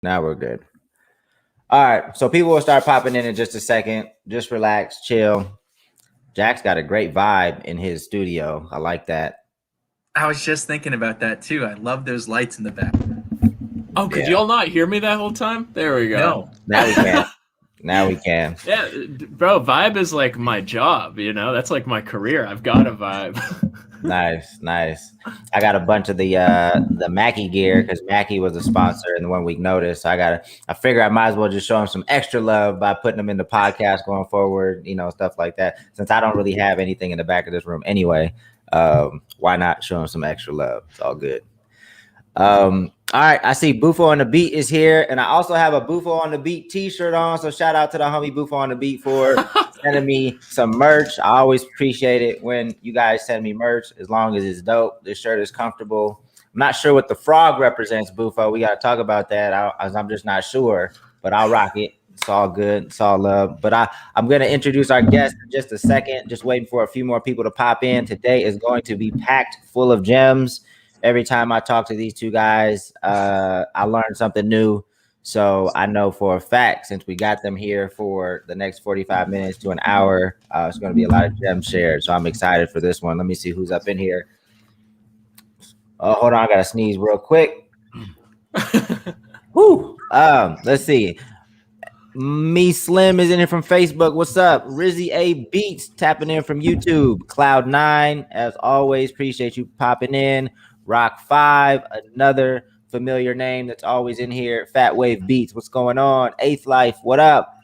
Now we're good. All right. So people will start popping in just a second. Just relax, chill. Jack's got a great vibe in his studio. I like that. I was just thinking about that too. I love those lights in the back. Oh, could Yeah. y'all not hear me that whole time? There we go. No. Now we can. Now we can. Yeah, bro, vibe is like my job, you know? That's like my career. I've got a vibe. Nice, nice. I got a bunch of the Mackie gear because Mackie was a sponsor in the 1 week notice. So I figure I might as well just show him some extra love by putting them in the podcast going forward, stuff like that. Since I don't really have anything in the back of this room anyway, why not show him some extra love? It's all good. All right, I see Bufo on the Beat is here, and I also have a Bufo on the Beat t-shirt on. So shout out to the homie Bufo on the Beat for sending me some merch. I always appreciate it when you guys send me merch, as long as it's dope. This shirt is comfortable. I'm not sure what the frog represents, Bufo. We got to talk about that. I'm just not sure, but I'll rock it. It's all good. It's all love. But I'm going to introduce our guest in just a second. Just waiting for a few more people to pop in. Today is going to be packed full of gems. Every time I talk to these two guys, I learn something new. So I know for a fact, since we got them here for the next 45 minutes to an hour, it's going to be a lot of gems shared. So I'm excited for this one. Let me see who's up in here. Oh, hold on. I got to sneeze real quick. Woo. Let's see. Me Slim is in here from Facebook. What's up? Rizzy A Beats tapping in from YouTube. Cloud9, as always, appreciate you popping in. Rock 5, another familiar name that's always in here. Fat Wave Beats, what's going on? Eighth Life, what up?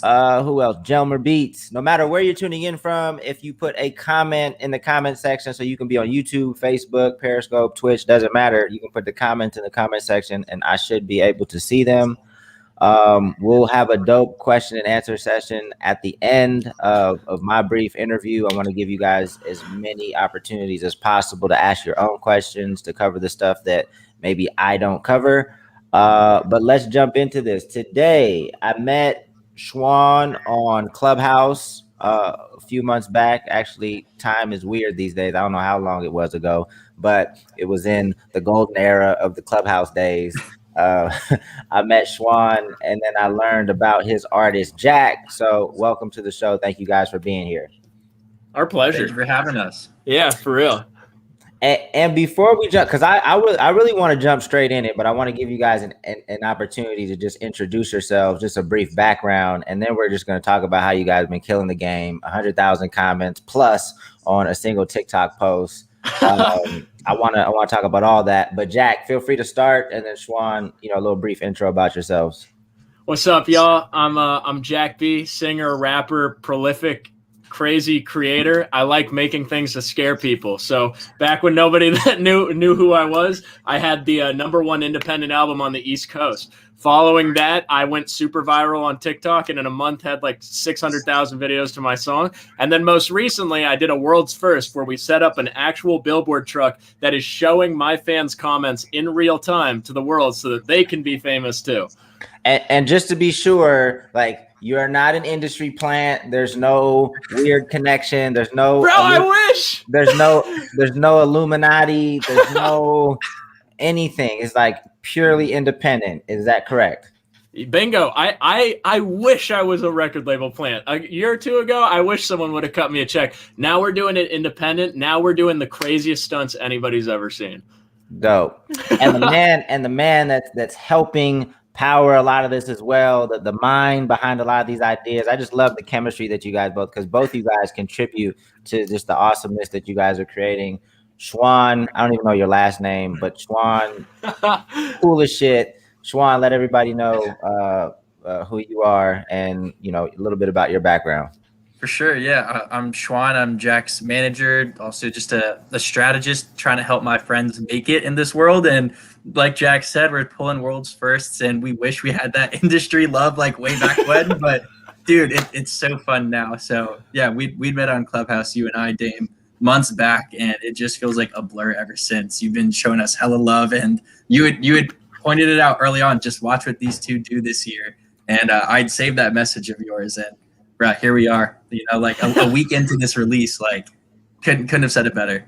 Who else? Jelmer Beats. No matter where you're tuning in from, if you put a comment in the comment section, so you can be on YouTube, Facebook, Periscope, Twitch, doesn't matter. You can put the comments in the comment section, and I should be able to see them. We'll have a dope question and answer session at the end of my brief interview. I want to give you guys as many opportunities as possible to ask your own questions, to cover the stuff that maybe I don't cover. But let's jump into this. Today, I met Shwan on Clubhouse a few months back. Actually, time is weird these days. I don't know how long it was ago, but it was in the golden era of the Clubhouse days. I met Shwan, and then I learned about his artist Jack. So welcome to the show. Thank you guys for being here. Our pleasure. Thank you for having us. Yeah, for real. And before we jump, because I really want to jump straight in it, but I want to give you guys an opportunity to just introduce yourselves, just a brief background, and then we're just going to talk about how you guys have been killing the game. 100,000 comments plus on a single TikTok post. I want to talk about all that, but Jack, feel free to start, and then Shwan, a little brief intro about yourselves. What's up, y'all? I'm Jack B, singer, rapper, prolific, crazy creator. I like making things to scare people. So back when nobody that knew who I was, I had the #1 independent album on the East Coast. Following that, I went super viral on TikTok, and in a month had like 600,000 videos to my song. And then most recently, I did a world's first where we set up an actual billboard truck that is showing my fans' comments in real time to the world so that they can be famous too. And just to be sure, like, you are not an industry plant. There's no weird connection. There's no bro. I wish there's no Illuminati. There's no anything. It's like purely independent. Is that correct? Bingo. I wish I was a record label plant. A year or two ago, I wish someone would have cut me a check. Now we're doing it independent. Now we're doing the craziest stunts anybody's ever seen. Dope. And the man that's helping power a lot of this as well, the mind behind a lot of these ideas. I just love the chemistry that you guys because both you guys contribute to just the awesomeness that you guys are creating. Shwan, I don't even know your last name, but Shwan, cool as shit. Shwan, let everybody know who you are and a little bit about your background. For sure, yeah. I'm Shwan. I'm Jack's manager, also just a strategist trying to help my friends make it in this world. And like Jack said, we're pulling world's firsts, and we wish we had that industry love like way back when. But dude, it's so fun now. So yeah, we met on Clubhouse, you and I, Dame, months back, and it just feels like a blur ever since. You've been showing us hella love, and you had pointed it out early on. Just watch what these two do this year, and I'd saved that message of yours, and right here we are. Like a week into this release, like couldn't have said it better.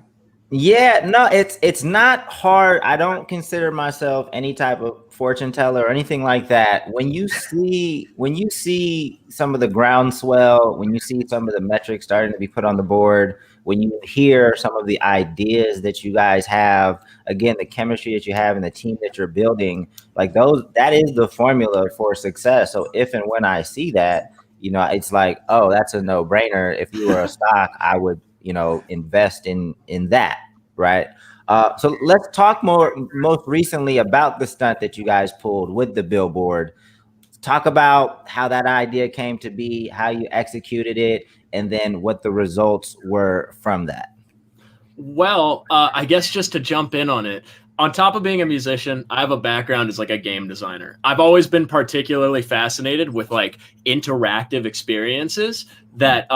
Yeah, no, it's not hard. I don't consider myself any type of fortune teller or anything like that. When you see some of the groundswell, when you see some of the metrics starting to be put on the board, when you hear some of the ideas that you guys have, again, the chemistry that you have and the team that you're building, like those, that is the formula for success. So if and when I see that, it's like, oh, that's a no-brainer. If you were a stock, I would, invest in that, right? So let's talk most recently about the stunt that you guys pulled with the billboard. Talk about how that idea came to be, how you executed it, and then what the results were from that. Well, I guess just to jump in on it, on top of being a musician, I have a background as like a game designer. I've always been particularly fascinated with like interactive experiences that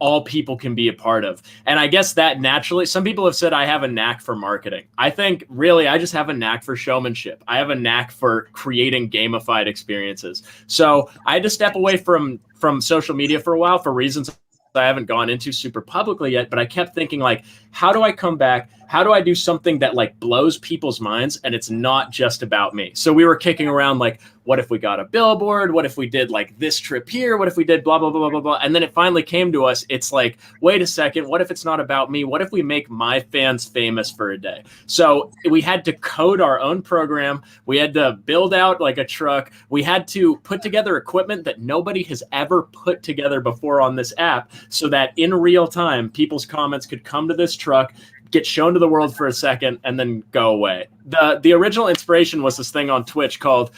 all people can be a part of. And I guess that naturally, some people have said I have a knack for marketing. I think really I just have a knack for showmanship. I have a knack for creating gamified experiences. So I had to step away from social media for a while for reasons I haven't gone into super publicly yet, but I kept thinking like, how do I come back? How do I do something that like blows people's minds and it's not just about me? So we were kicking around like, what if we got a billboard? What if we did like this trip here? What if we did blah, blah, blah, blah, blah, blah. And then it finally came to us. It's like, wait a second. What if it's not about me? What if we make my fans famous for a day? So we had to code our own program. We had to build out like a truck. We had to put together equipment that nobody has ever put together before on this app so that in real time, people's comments could come to this truck, get shown to the world for a second, and then go away. The original inspiration was this thing on Twitch called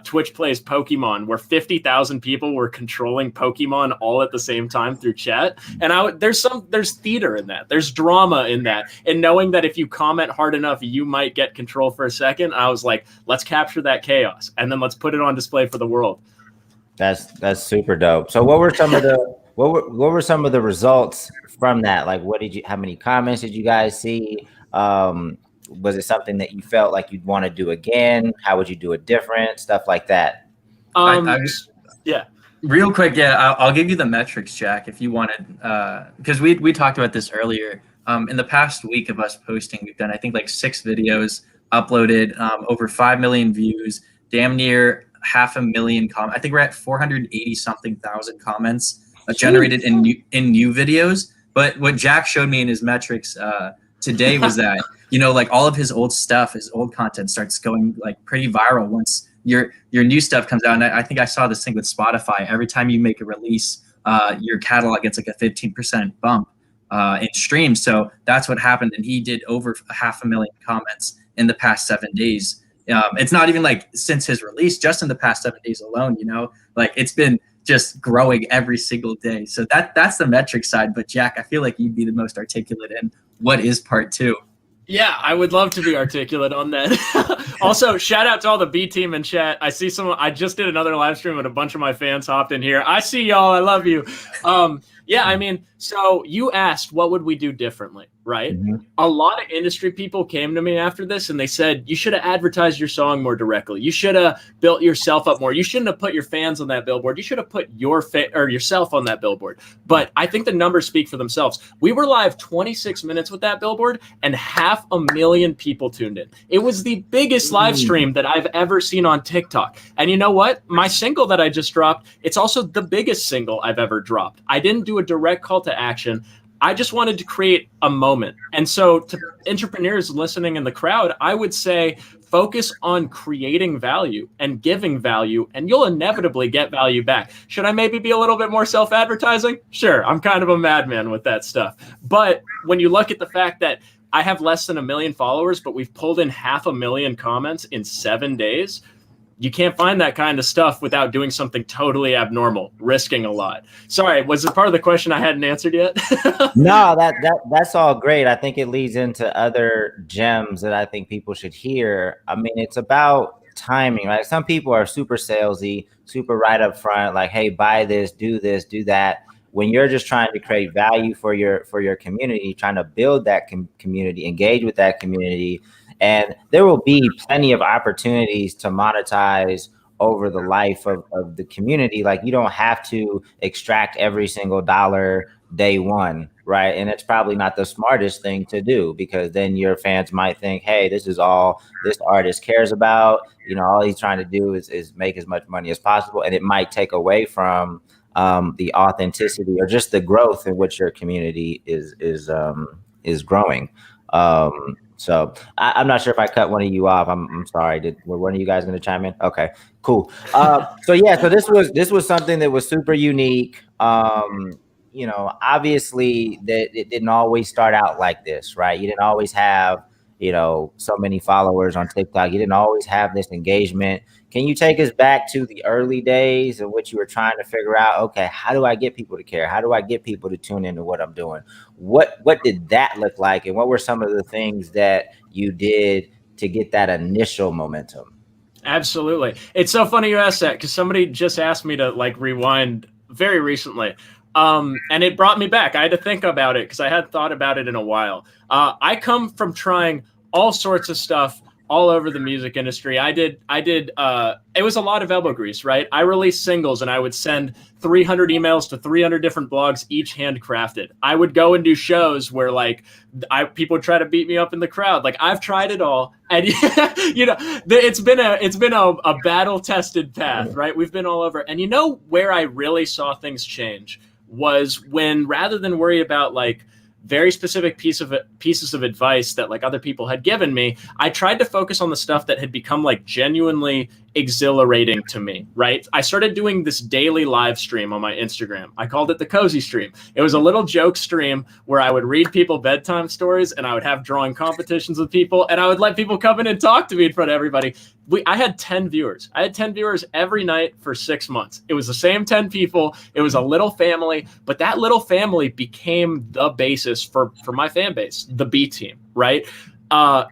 Twitch Plays Pokemon, where 50,000 people were controlling Pokemon all at the same time through chat. And there's theater in that. There's drama in that. And knowing that if you comment hard enough, you might get control for a second, I was like, let's capture that chaos and then let's put it on display for the world. That's super dope. So what were some of the results from that? Like, how many comments did you guys see? Was it something that you felt like you'd want to do again? How would you do it different? Stuff like that. Yeah. Real quick, yeah, I'll give you the metrics, Jack, if you wanted, because we talked about this earlier. In the past week of us posting, we've done, I think, like 6 videos uploaded, over 5 million views, damn near 500,000 comments. I think we're at 480 something thousand comments generated in new videos. But what Jack showed me in his metrics today was that, like all of his old stuff, his old content starts going like pretty viral once your new stuff comes out. And I think I saw this thing with Spotify. Every time you make a release, your catalog gets like a 15% bump in streams. So that's what happened. And he did over 500,000 comments in the past 7 days. It's not even like since his release, just in the past 7 days alone, like it's been just growing every single day. So that's the metric side. But Jack, I feel like you'd be the most articulate in what is part 2. Yeah, I would love to be articulate on that. Also, shout out to all the B team in chat. I see I just did another live stream and a bunch of my fans hopped in here. I see y'all. I love you. Yeah, I mean, so you asked what would we do differently, right? Mm-hmm. A lot of industry people came to me after this and they said, you should have advertised your song more directly. You should have built yourself up more. You shouldn't have put your fans on that billboard. You should have put yourself on that billboard. But I think the numbers speak for themselves. We were live 26 minutes with that billboard and 500,000 people tuned in. It was the biggest live stream that I've ever seen on TikTok. And you know what? My single that I just dropped, it's also the biggest single I've ever dropped. I didn't do a direct call to action. I just wanted to create a moment. And so to entrepreneurs listening in the crowd, I would say focus on creating value and giving value, and you'll inevitably get value back. Should I maybe be a little bit more self-advertising? Sure, I'm kind of a madman with that stuff. But when you look at the fact that I have less than 1 million followers, but we've pulled in 500,000 comments in 7 days, you can't find that kind of stuff without doing something totally abnormal, risking a lot. Sorry, was it part of the question I hadn't answered yet? No, that's all great. I think it leads into other gems that I think people should hear. I mean, it's about timing, right? Some people are super salesy, super right up front, like, hey, buy this, do that. When you're just trying to create value for your community, trying to build that community, engage with that community, and there will be plenty of opportunities to monetize over the life of the community. Like, you don't have to extract every single dollar day one. right? And it's probably not the smartest thing to do, because then your fans might think, hey, this is all this artist cares about. You know, all he's trying to do is make as much money as possible, and it might take away from the authenticity or just the growth in which your community is growing. So I'm not sure if I cut one of you off. I'm sorry. Were one of you guys going to chime in? Okay, cool. So yeah, so this was something that was super unique. You know, obviously that it didn't always start out like this, right? You didn't always have, you know, so many followers on TikTok. You didn't always have this engagement. Can you take us back to the early days in which you were trying to figure out, okay, how do I get people to care? How do I get people to tune into what I'm doing? What did that look like? And what were some of the things that you did to get that initial momentum? Absolutely. It's so funny you asked that, because somebody just asked me to like rewind very recently. And it brought me back. I had to think about it because I hadn't thought about it in a while. I come from trying all sorts of stuff all over the music industry. I did, it was a lot of elbow grease, right? I released singles and I would send 300 emails to 300 different blogs, each handcrafted. I would go and do shows where like people would try to beat me up in the crowd. Like I've tried it all. And you know, it's been a battle tested path, right? We've been all over. And you know where I really saw things change was when, rather than worry about like very specific pieces of advice that like other people had given me, I tried to focus on the stuff that had become like genuinely exhilarating to me, right? I started doing this daily live stream on my Instagram. I called it the Cozy Stream. It was a little joke stream where I would read people bedtime stories and I would have drawing competitions with people and I would let people come in and talk to me in front of everybody. I had 10 viewers. I had 10 viewers every night for 6 months. It was the same 10 people. It was a little family, but that little family became the basis for my fan base, the B team, right?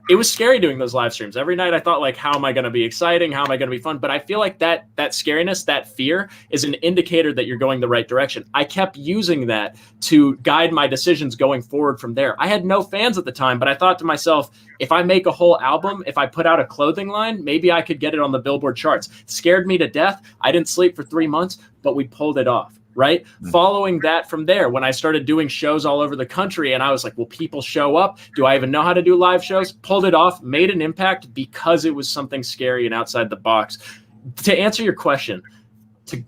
It was scary doing those live streams. Every night I thought like, how am I going to be exciting? How am I going to be fun? But I feel like that scariness, that fear is an indicator that you're going the right direction. I kept using that to guide my decisions going forward from there. I had no fans at the time, but I thought to myself, if I make a whole album, if I put out a clothing line, maybe I could get it on the Billboard charts. It scared me to death. I didn't sleep for 3 months, but we pulled it off. Right. Following that from there, when I started doing shows all over the country and I was like, will people show up? Do I even know how to do live shows? Pulled it off, made an impact because it was something scary and outside the box. To answer your question,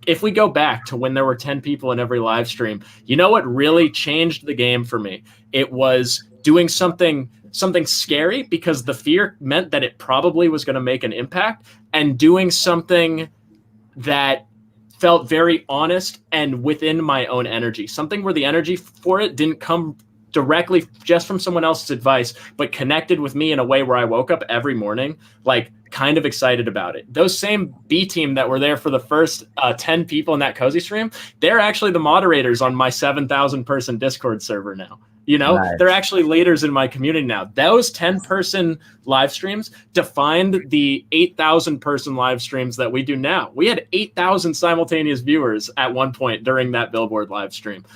if we go back to when there were 10 people in every live stream, you know what really changed the game for me? It was doing something scary because the fear meant that it probably was going to make an impact, and doing something that felt very honest and within my own energy, something where the energy for it didn't come directly just from someone else's advice, but connected with me in a way where I woke up every morning, like kind of excited about it. Those same B team that were there for the first 10 people in that Cozy Stream, they're actually the moderators on my 7,000 person Discord server now. You know, nice. They're actually leaders in my community now. Those 10-person live streams defined the 8,000 person live streams that we do now. We had 8,000 simultaneous viewers at one point during that Billboard live stream.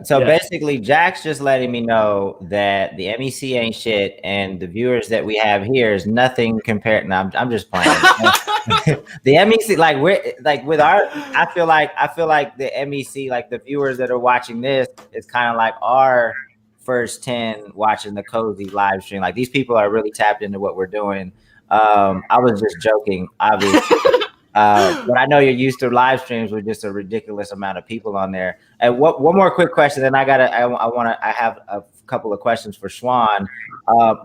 So basically, Jack's just letting me know that the MEC ain't shit, and the viewers that we have here is nothing compared. No, I'm just playing. The MEC, like we're like with our, I feel like the MEC, like the viewers that are watching this, is kind of like our first 10 watching the Cozy live stream. Like these people are really tapped into what we're doing. I was just joking, obviously. But I know you're used to live streams with just a ridiculous amount of people on there. And one more quick question, then I have a couple of questions for Shwan.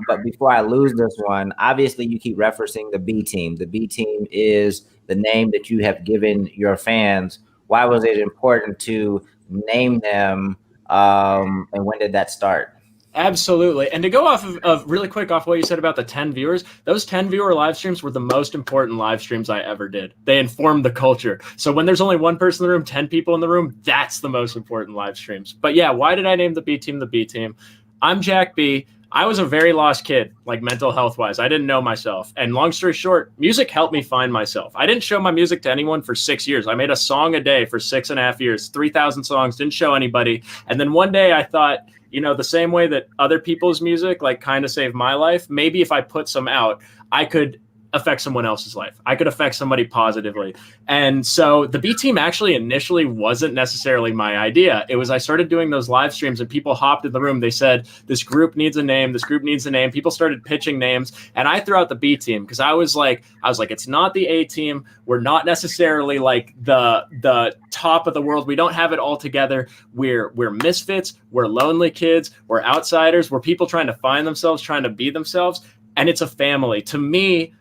But before I lose this one, obviously you keep referencing the B team. The B team is the name that you have given your fans. Why was it important to name them? And when did that start? Absolutely. And to go off of really quick off what you said about the 10 viewers, those 10 viewer live streams were the most important live streams I ever did. They informed the culture. So when there's only one person in the room, 10 people in the room, that's the most important live streams. But yeah, why did I name the B team the B team? I'm Jack B. I was a very lost kid, like mental health wise. I didn't know myself. And long story short, music helped me find myself. I didn't show my music to anyone for 6 years. I made a song a day for 6.5 years, 3,000 songs, didn't show anybody. And then one day I thought, you know, the same way that other people's music like kind of saved my life, maybe if I put some out, I could affect someone else's life. I could affect somebody positively. And so the B team actually initially wasn't necessarily my idea. It was, I started doing those live streams and people hopped in the room. They said, this group needs a name. This group needs a name. People started pitching names. And I threw out the B team because I was like, it's not the A team. We're not necessarily like the top of the world. We don't have it all together. We're misfits. We're lonely kids. We're outsiders. We're people trying to find themselves, trying to be themselves. And it's a family. To me,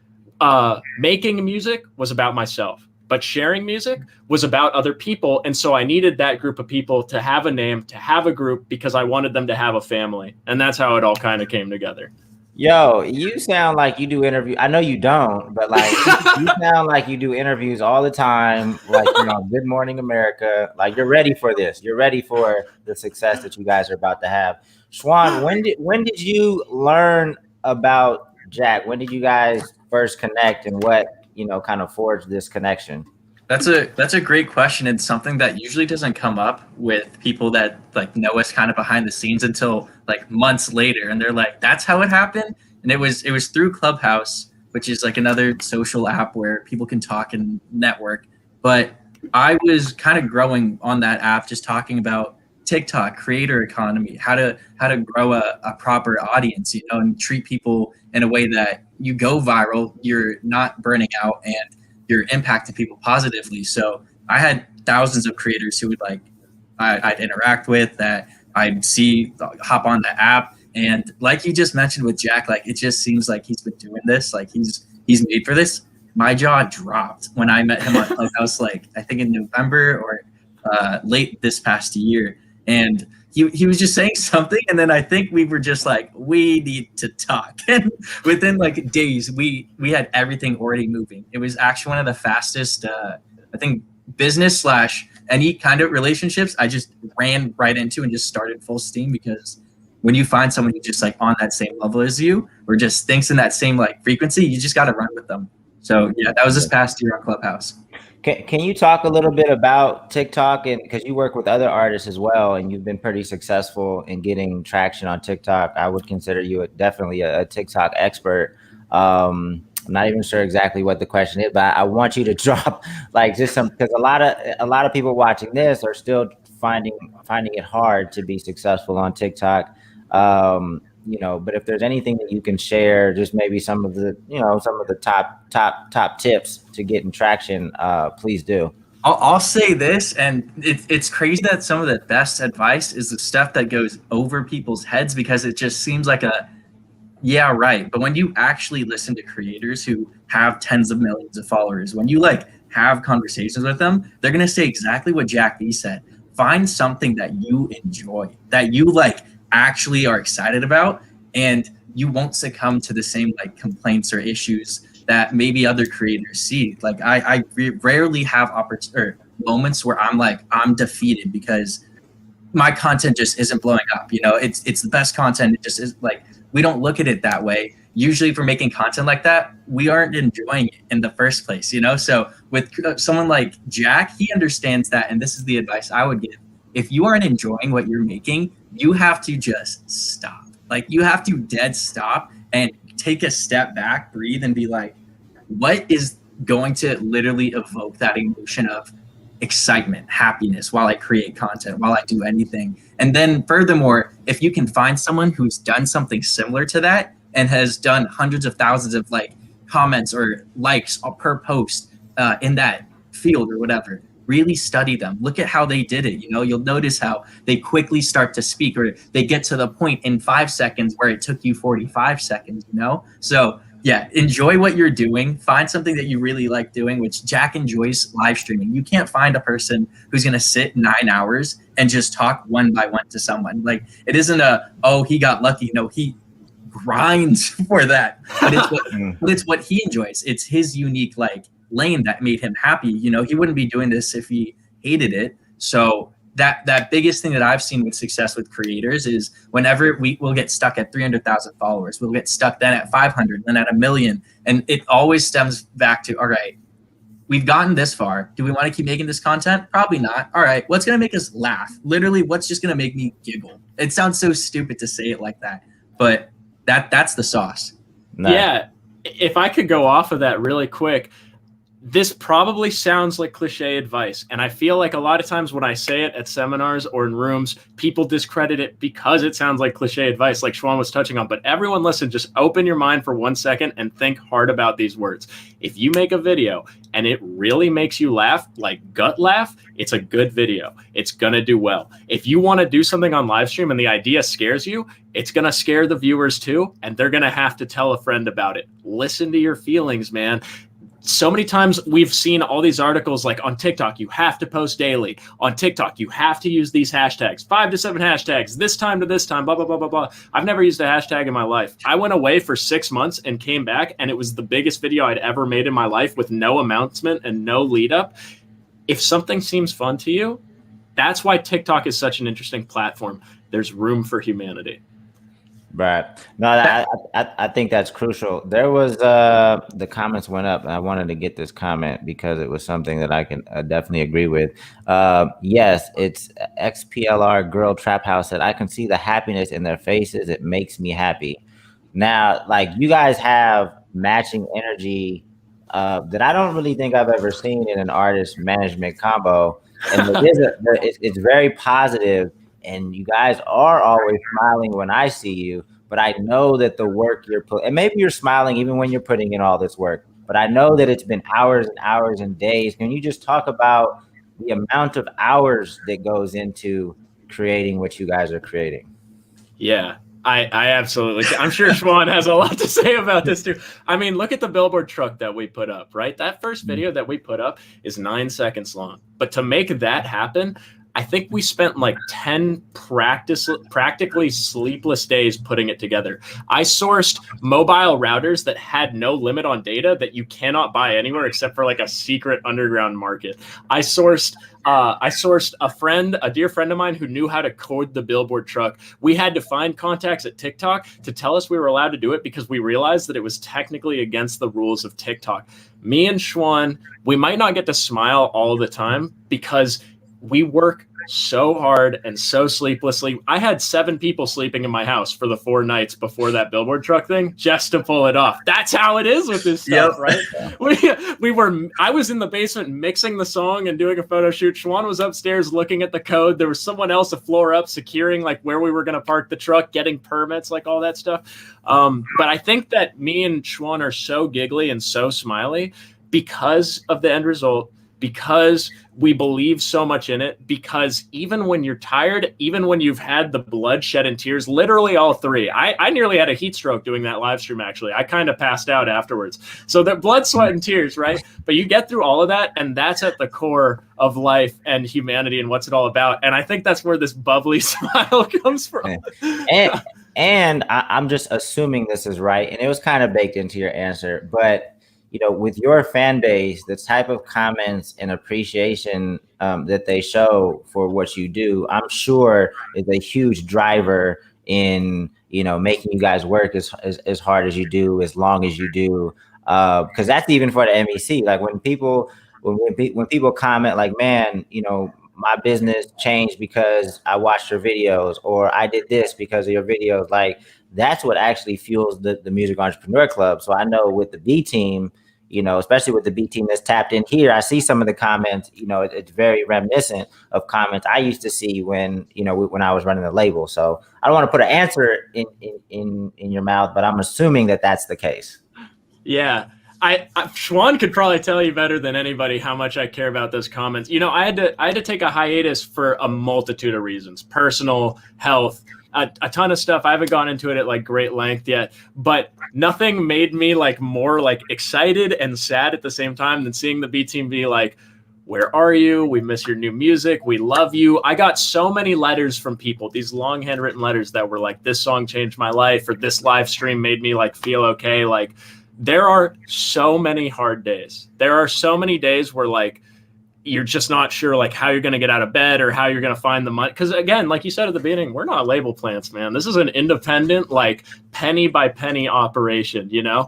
making music was about myself, but sharing music was about other people. And so I needed that group of people to have a name, to have a group, because I wanted them to have a family. And that's how it all kind of came together. Yo, you sound like you do interviews. I know you don't, but like you sound like you do interviews all the time. Like, Good Morning America. Like, you're ready for this. You're ready for the success that you guys are about to have. Shwan, when did you learn about Jack? When did you guys first connect, and what kind of forged this connection? That's a great question, and something that usually doesn't come up with people that like know us kind of behind the scenes until like months later, and they're like, that's how it happened. And it was through Clubhouse, which is like another social app where people can talk and network. But I was kind of growing on that app, just talking about TikTok, creator economy, how to grow a proper audience, and treat people in a way that you go viral, you're not burning out, and you're impacting people positively. So I had thousands of creators who would I'd interact with, that I'd see hop on the app. And like you just mentioned with Jack, like it just seems like he's been doing this, like he's made for this. My jaw dropped when I met him on Clubhouse, like I think in November or late this past year. And he was just saying something, and then I think we were just like, we need to talk. And within like days, we had everything already moving. It was actually one of the fastest, I think, business / any kind of relationships I just ran right into and just started full steam, because when you find someone who's just like on that same level as you, or just thinks in that same like frequency, you just got to run with them. So yeah, that was this past year on Clubhouse. Can you talk a little bit about TikTok, and because you work with other artists as well, and you've been pretty successful in getting traction on TikTok? I would consider you definitely a TikTok expert. I'm not even sure exactly what the question is, but I want you to drop like just some, because a lot of people watching this are still finding it hard to be successful on TikTok. But if there's anything that you can share, just maybe some of the top tips to getting traction, please do. I'll say this, and it's crazy that some of the best advice is the stuff that goes over people's heads, because it just seems like yeah, right. But when you actually listen to creators who have tens of millions of followers, when you like have conversations with them, they're going to say exactly what Jack B said. Find something that you enjoy, that you like actually are excited about, and you won't succumb to the same like complaints or issues that maybe other creators see. Like I rarely have moments where I'm defeated because my content just isn't blowing up. It's the best content. It just is like, we don't look at it that way. Usually if we're making content like that, we aren't enjoying it in the first place, So with someone like Jack, he understands that. And this is the advice I would give. If you aren't enjoying what you're making, you have to just stop. Like you have to dead stop and take a step back, breathe, and be like, what is going to literally evoke that emotion of excitement, happiness while I create content, while I do anything? And then furthermore, if you can find someone who's done something similar to that and has done hundreds of thousands of like comments or likes per post in that field or whatever, really study them. Look at how they did it. You'll notice how they quickly start to speak, or they get to the point in 5 seconds where it took you 45 seconds, So yeah, enjoy what you're doing. Find something that you really like doing, which Jack enjoys live streaming. You can't find a person who's going to sit 9 hours and just talk one by one to someone. Like it isn't he got lucky. No, he grinds for that. But it's what he enjoys. It's his unique like lane that made him happy. He wouldn't be doing this if he hated it. So that biggest thing that I've seen with success with creators is whenever we'll get stuck at 300,000 followers, we'll get stuck then at 500, then at 1 million. And it always stems back to, all right, we've gotten this far. Do we want to keep making this content? Probably not. All right, what's going to make us laugh? Literally, what's just going to make me giggle? It sounds so stupid to say it like that, but that's the sauce. Nice. Yeah. if I could go off of that really quick, this probably sounds like cliche advice. And I feel like a lot of times when I say it at seminars or in rooms, people discredit it because it sounds like cliche advice, like Shwan was touching on. But everyone listen, just open your mind for 1 second and think hard about these words. If you make a video and it really makes you laugh, like gut laugh, it's a good video. It's going to do well. If you want to do something on live stream and the idea scares you, it's going to scare the viewers too. And they're going to have to tell a friend about it. Listen to your feelings, man. So many times we've seen all these articles like on TikTok, you have to post daily. On TikTok, you have to use these hashtags, 5 to 7 hashtags, this time to this time, blah, blah, blah, blah, blah. I've never used a hashtag in my life. I went away for 6 months and came back, and it was the biggest video I'd ever made in my life with no announcement and no lead up. If something seems fun to you, that's why TikTok is such an interesting platform. There's room for humanity. Right. No, I think that's crucial. There was the comments went up, and I wanted to get this comment because it was something that I can definitely agree with. Yes, it's XPLR Girl Trap House said, I can see the happiness in their faces. It makes me happy. Now, like, you guys have matching energy that I don't really think I've ever seen in an artist management combo. And it's very positive. And you guys are always smiling when I see you, but I know that the work you're putting, and maybe you're smiling even when you're putting in all this work, but I know that it's been hours and hours and days. Can you just talk about the amount of hours that goes into creating what you guys are creating? Yeah, I absolutely, I'm sure Shwan has a lot to say about this too. I mean, look at the billboard truck that we put up, right? That first video that we put up is 9 seconds long, but to make that happen, I think we spent like 10 practically sleepless days putting it together. I sourced mobile routers that had no limit on data that you cannot buy anywhere except for like a secret underground market. I sourced a dear friend of mine who knew how to code the billboard truck. We had to find contacts at TikTok to tell us we were allowed to do it because we realized that it was technically against the rules of TikTok. Me and Shwan, we might not get to smile all the time because we work so hard and so sleeplessly. I had 7 people sleeping in my house for the 4 nights before that billboard truck thing just to pull it off. That's how it is with this stuff, right? I was in the basement mixing the song and doing a photo shoot. Shwan was upstairs looking at the code. There was someone else a floor up securing like where we were going to park the truck, getting permits, like all that stuff. But I think that me and Shwan are so giggly and so smiley because of the end result, because we believe so much in it, because even when you're tired, even when you've had the blood, shed, and tears, literally all 3. I nearly had a heat stroke doing that live stream, actually. I kind of passed out afterwards. So the blood, sweat, and tears, right? But you get through all of that, and that's at the core of life and humanity and what's it all about. And I think that's where this bubbly smile comes from. And I'm just assuming this is right, and it was kind of baked into your answer, but you know, with your fan base, the type of comments and appreciation that they show for what you do, I'm sure is a huge driver in, you know, making you guys work as hard as you do, as long as you do. Because that's even for the MEC. Like when people comment like, man, you know, my business changed because I watched your videos, or I did this because of your videos. Like that's what actually fuels the Music Entrepreneur Club. So I know with the B team, you know, especially with the B team that's tapped in here, I see some of the comments, you know, it's very reminiscent of comments I used to see when, you know, when I was running the label. So I don't want to put an answer in your mouth, but I'm assuming that that's the case. Yeah. Shwan could probably tell you better than anybody how much I care about those comments. You know, I had to take a hiatus for a multitude of reasons, personal, health, a ton of stuff. I haven't gone into it at like great length yet, but nothing made me like more like excited and sad at the same time than seeing the B team be like, where are you? We miss your new music. We love you. I got so many letters from people, these long handwritten letters that were like, this song changed my life, or this live stream made me like feel okay. Like there are so many hard days. There are so many days where like, you're just not sure like how you're going to get out of bed or how you're going to find the money. Because again, like you said at the beginning, we're not label plants, man. This is an independent, like penny by penny operation, you know?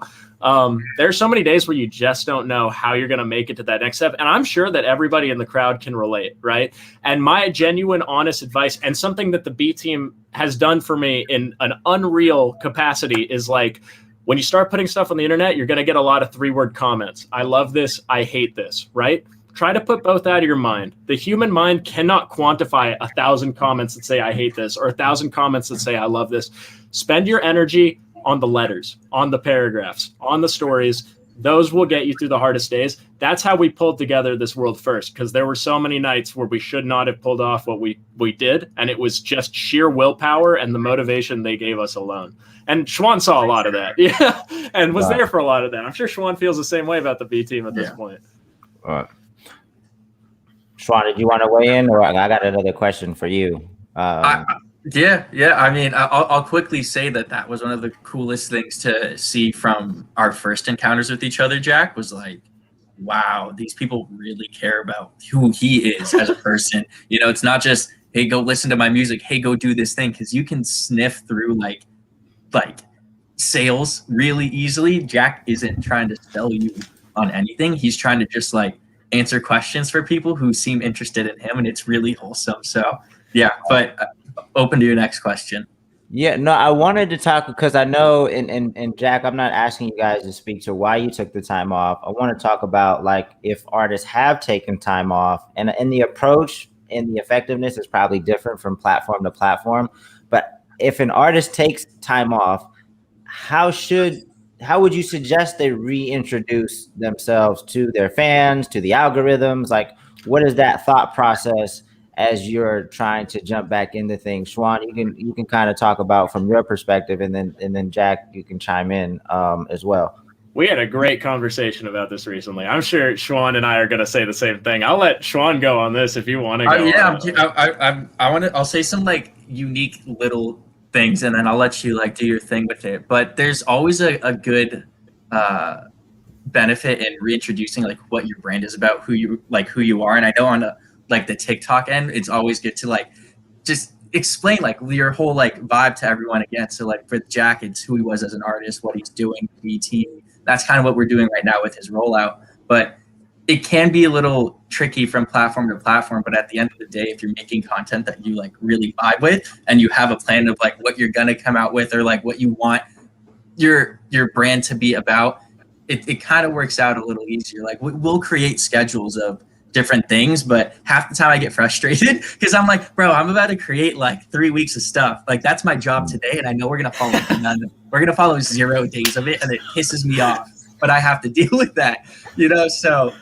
There's so many days where you just don't know how you're going to make it to that next step. And I'm sure that everybody in the crowd can relate, right? And my genuine, honest advice, and something that the B team has done for me in an unreal capacity, is like, When you start putting stuff on the internet, you're going to get a lot of 3-word comments. I love this. I hate this, right? Try to put both out of your mind. The human mind cannot quantify 1,000 comments that say I hate this or 1,000 comments that say I love this. Spend your energy on the letters, on the paragraphs, on the stories. Those will get you through the hardest days. That's how we pulled together this world first, because there were so many nights where we should not have pulled off what we did, and it was just sheer willpower and the motivation they gave us alone. And Shwan saw a lot of that, yeah, and was there for a lot of that. I'm sure Shwan feels the same way about the B team at this point. Shwan, did you want to weigh in, or I got another question for you? Yeah. I mean, I'll quickly say that was one of the coolest things to see from our first encounters with each other, Jack, was like, wow, these people really care about who he is as a person. You know, it's not just, hey, go listen to my music. Hey, go do this thing. Because you can sniff through like sales really easily. Jack isn't trying to sell you on anything. He's trying to just like answer questions for people who seem interested in him. And it's really wholesome. So yeah, but open to your next question. Yeah, no, I wanted to talk because I know, and Jack, I'm not asking you guys to speak to why you took the time off. I want to talk about like if artists have taken time off, and the approach and the effectiveness is probably different from platform to platform. But if an artist takes time off, how would you suggest they reintroduce themselves to their fans, to the algorithms? Like, what is that thought process as you're trying to jump back into things? Shwan, you can kind of talk about from your perspective, and then Jack, you can chime in as well. We had a great conversation about this recently. I'm sure Shwan and I are going to say the same thing. I'll let Shwan go on this if you want to go. Yeah, I'll say some like unique little things, and then I'll let you like do your thing with it. But there's always a good benefit in reintroducing like what your brand is about, who you are. And I know on like the TikTok end, it's always good to like just explain like your whole like vibe to everyone again. So like for Jack, it's who he was as an artist, what he's doing, B team. That's kind of what we're doing right now with his rollout. But it can be a little tricky from platform to platform. But at the end of the day, if you're making content that you like really vibe with, and you have a plan of like what you're gonna come out with, or like what you want your brand to be about, it kind of works out a little easier. Like we'll create schedules of different things, but half the time I get frustrated because I'm like, bro, I'm about to create like 3 weeks of stuff. Like that's my job today, and I know we're gonna follow 0 days of it, and it pisses me off. But I have to deal with that, you know. So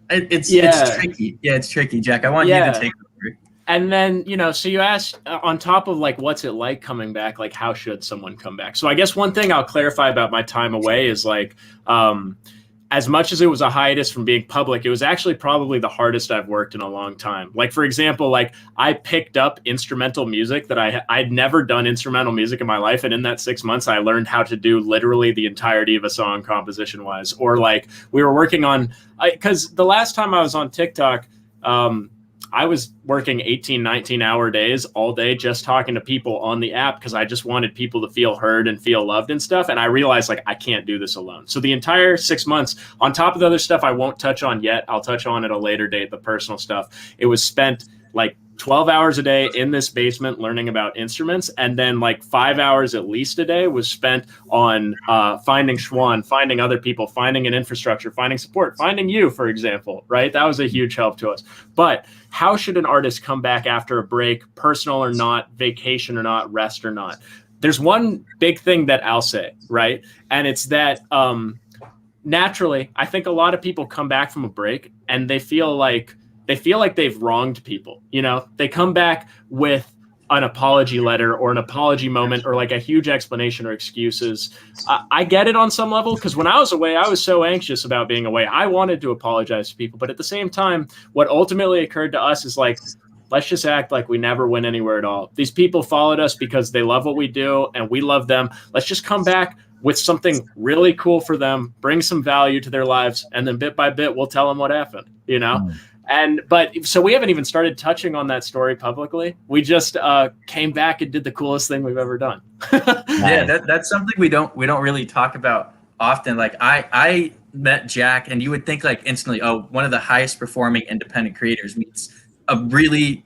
it's tricky. Yeah, it's tricky, Jack. I want you to take over. And then, you know, so you asked on top of like, what's it like coming back? Like, how should someone come back? So I guess one thing I'll clarify about my time away is like, as much as it was a hiatus from being public, it was actually probably the hardest I've worked in a long time. Like, for example, like I picked up instrumental music that I'd never done instrumental music in my life. And in that 6 months, I learned how to do literally the entirety of a song composition wise. Or like we were working on, because the last time I was on TikTok, I was working 18, 19-hour days all day just talking to people on the app because I just wanted people to feel heard and feel loved and stuff. And I realized like I can't do this alone. So the entire 6 months, on top of the other stuff I won't touch on yet, I'll touch on at a later date, the personal stuff. It was spent like 12 hours a day in this basement learning about instruments. And then like 5 hours at least a day was spent on finding Shwan, finding other people, finding an infrastructure, finding support, finding you, for example, right? That was a huge help to us. But how should an artist come back after a break, personal or not, vacation or not, rest or not? There's one big thing that I'll say, right? And it's that naturally, I think a lot of people come back from a break and they feel like they've wronged people. You know, they come back with an apology letter or an apology moment or like a huge explanation or excuses. I get it on some level because when I was away, I was so anxious about being away. I wanted to apologize to people. But at the same time, what ultimately occurred to us is like, let's just act like we never went anywhere at all. These people followed us because they love what we do and we love them. Let's just come back with something really cool for them, bring some value to their lives, and then bit by bit, we'll tell them what happened, you know? But so we haven't even started touching on that story publicly. We just came back and did the coolest thing we've ever done. Yeah, that's something we don't really talk about often. Like I met Jack, and you would think like instantly, oh, one of the highest performing independent creators meets a really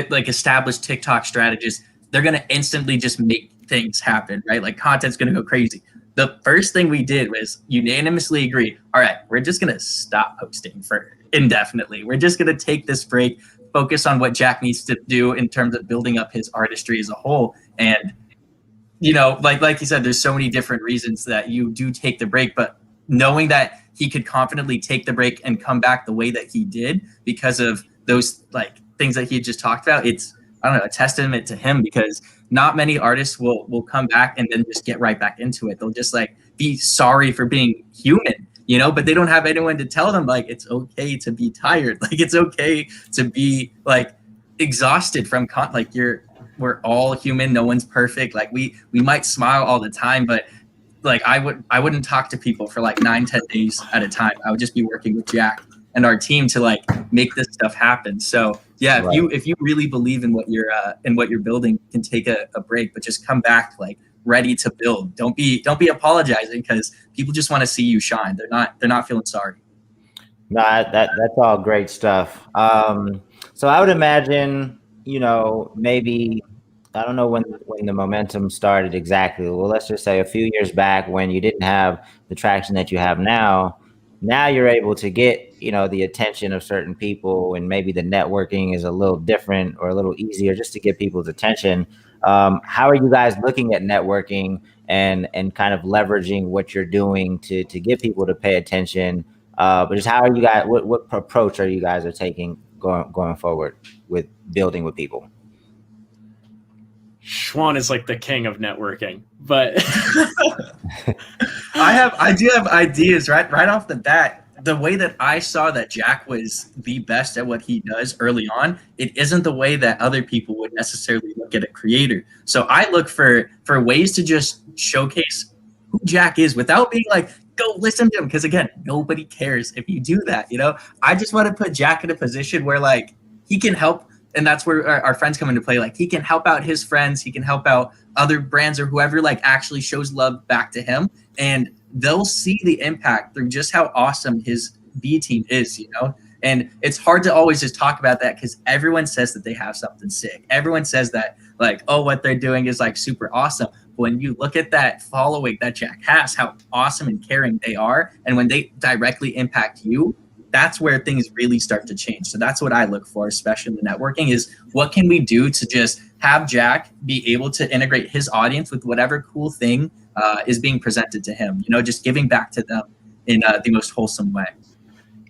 like established TikTok strategist. They're gonna instantly just make things happen, right? Like content's gonna go crazy. the first thing we did was unanimously agree, all right, we're just going to stop posting for indefinitely. We're just going to take this break, focus on what Jack needs to do in terms of building up his artistry as a whole. And, you know, like you said, there's so many different reasons that you do take the break, but knowing that he could confidently take the break and come back the way that he did because of those like things that he had just talked about, it's, I don't know, a testament to him, because not many artists will come back and then just get right back into it. They'll just like be sorry for being human, you know, but they don't have anyone to tell them like it's okay to be tired. Like it's okay to be like exhausted from we're all human. No one's perfect. Like we might smile all the time, but like I wouldn't talk to people for like 9-10 days at a time. I would just be working with Jack and our team to like make this stuff happen. So yeah, Right. if you really believe in what you're building, you can take a break, but just come back like ready to build. Don't be apologizing, because people just want to see you shine. They're not feeling sorry. No, that's all great stuff. So I would imagine, you know, maybe, I don't know when the momentum started exactly. Well, let's just say a few years back when you didn't have the traction that you have now. Now you're able to get, you know, the attention of certain people, and maybe the networking is a little different or a little easier just to get people's attention. How are you guys looking at networking and kind of leveraging what you're doing to get people to pay attention? But just how are you guys? What approach are you guys taking going forward with building with people? Shwan is like the king of networking, but I do have ideas right off the bat. The way that I saw that Jack was the best at what he does early on, it isn't the way that other people would necessarily look at a creator. So I look for ways to just showcase who Jack is without being like, go listen to him. Because again, nobody cares if you do that. You know, I just want to put Jack in a position where like he can help. And that's where our friends come into play. Like he can help out his friends. He can help out other brands or whoever like actually shows love back to him. And they'll see the impact through just how awesome his B team is, you know? And it's hard to always just talk about that because everyone says that they have something sick. Everyone says that like, oh, what they're doing is like super awesome. But when you look at that following that Jack has, how awesome and caring they are, and when they directly impact you, that's where things really start to change. So that's what I look for, especially in the networking, is what can we do to just have Jack be able to integrate his audience with whatever cool thing is being presented to him, you know, just giving back to them in the most wholesome way.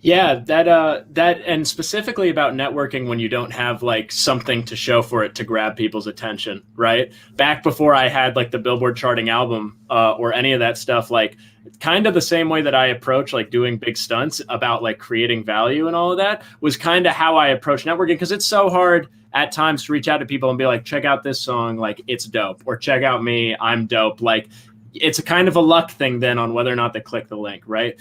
Yeah, that and specifically about networking when you don't have like something to show for it to grab people's attention, right? Back before I had like the Billboard charting album or any of that stuff, like kind of the same way that I approach like doing big stunts about like creating value and all of that was kind of how I approach networking, because it's so hard at times to reach out to people and be like, check out this song, like it's dope, or check out me, I'm dope. Like it's a kind of a luck thing then on whether or not they click the link, right?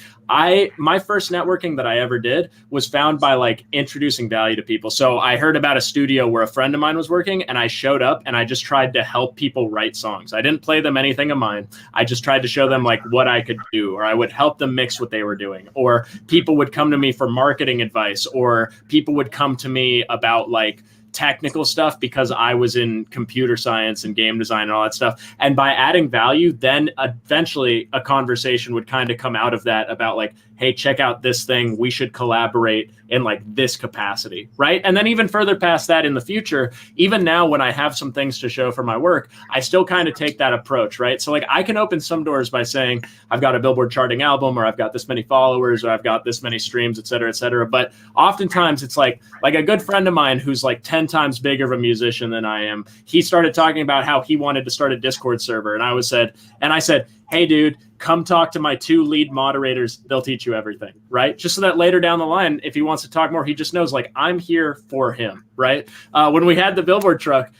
My first networking that I ever did was found by like introducing value to people. So I heard about a studio where a friend of mine was working, and I showed up and I just tried to help people write songs. I didn't play them anything of mine. I just tried to show them like what I could do, or I would help them mix what they were doing, or people would come to me for marketing advice, or people would come to me about like technical stuff because I was in computer science and game design and all that stuff. And by adding value, then eventually a conversation would kind of come out of that about like, hey, check out this thing. We should collaborate in like this capacity, right? And then even further past that in the future, even now when I have some things to show for my work, I still kind of take that approach, right? So like I can open some doors by saying I've got a Billboard charting album, or I've got this many followers, or I've got this many streams, et cetera, et cetera. But oftentimes it's like a good friend of mine who's like 10 times bigger of a musician than I am. He started talking about how he wanted to start a Discord server. And I said, hey, dude, come talk to my 2 lead moderators. They'll teach you everything, right? Just so that later down the line, if he wants to talk more, he just knows like I'm here for him, right? When we had the Billboard truck,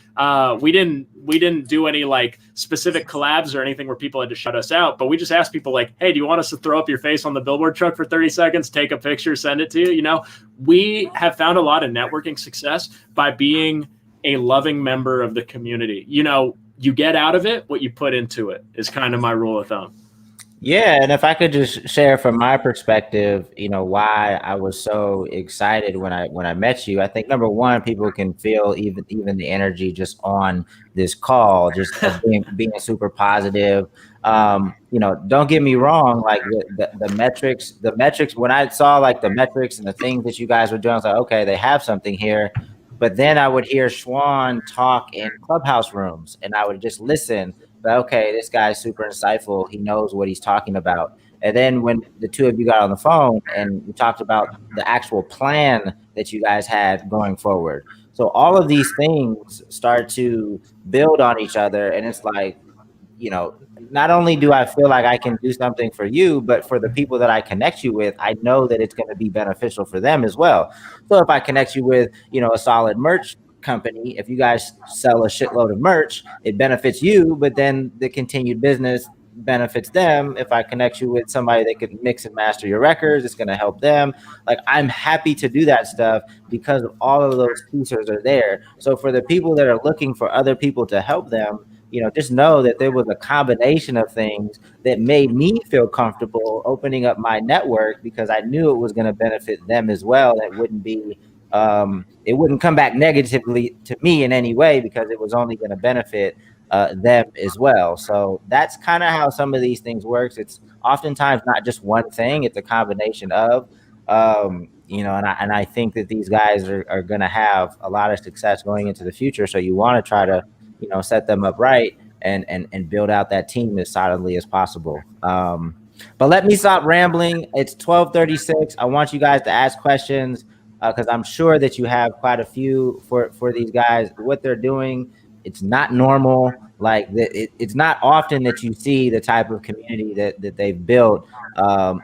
we didn't do any like specific collabs or anything where people had to shut us out, but we just asked people like, hey, do you want us to throw up your face on the Billboard truck for 30 seconds, take a picture, send it to you? You know, we have found a lot of networking success by being a loving member of the community. You know, you get out of it what you put into it is kind of my rule of thumb. Yeah, and if I could just share from my perspective, why I was so excited when I met you. I think number one, people can feel even the energy just on this call, just of being super positive. Don't get me wrong, like the metrics. When I saw like the metrics and the things that you guys were doing, I was like, okay, they have something here. But then I would hear Shwan talk in clubhouse rooms, and I would just listen. But okay, this guy's super insightful. He knows what he's talking about. And then when the two of you got on the phone and we talked about the actual plan that you guys had going forward. So all of these things start to build on each other. And it's like, not only do I feel like I can do something for you, but for the people that I connect you with, I know that it's going to be beneficial for them as well. So if I connect you with, a solid merch company, if you guys sell a shitload of merch, it benefits you, but then the continued business benefits them. If I connect you with somebody that could mix and master your records, it's going to help them. Like, I'm happy to do that stuff because all of those pieces are there. So for the people that are looking for other people to help them, just know that there was a combination of things that made me feel comfortable opening up my network because I knew it was going to benefit them as well. It wouldn't come back negatively to me in any way because it was only going to benefit them as well. So that's kind of how some of these things works. It's oftentimes not just one thing; it's a combination of, and I think that these guys are going to have a lot of success going into the future. So you want to try to, set them up right and build out that team as solidly as possible. But let me stop rambling. It's 12:36. I want you guys to ask questions because I'm sure that you have quite a few for these guys. What they're doing, it's not normal. Like it's not often that you see the type of community that they've built.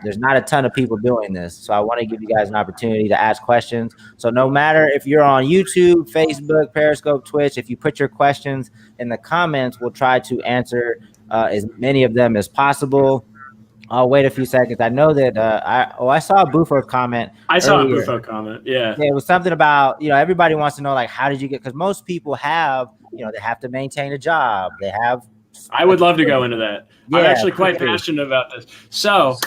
There's not a ton of people doing this. So I want to give you guys an opportunity to ask questions. So no matter if you're on YouTube, Facebook, Periscope, Twitch, if you put your questions in the comments, we'll try to answer as many of them as possible. I'll wait a few seconds. I know that I saw a Bufo comment. I saw a Bufo comment. Yeah. It was something about, everybody wants to know, like, how did you get, because most people have, they have to maintain a job. They have. I would love to go into that. Yeah, I'm actually quite passionate about this. So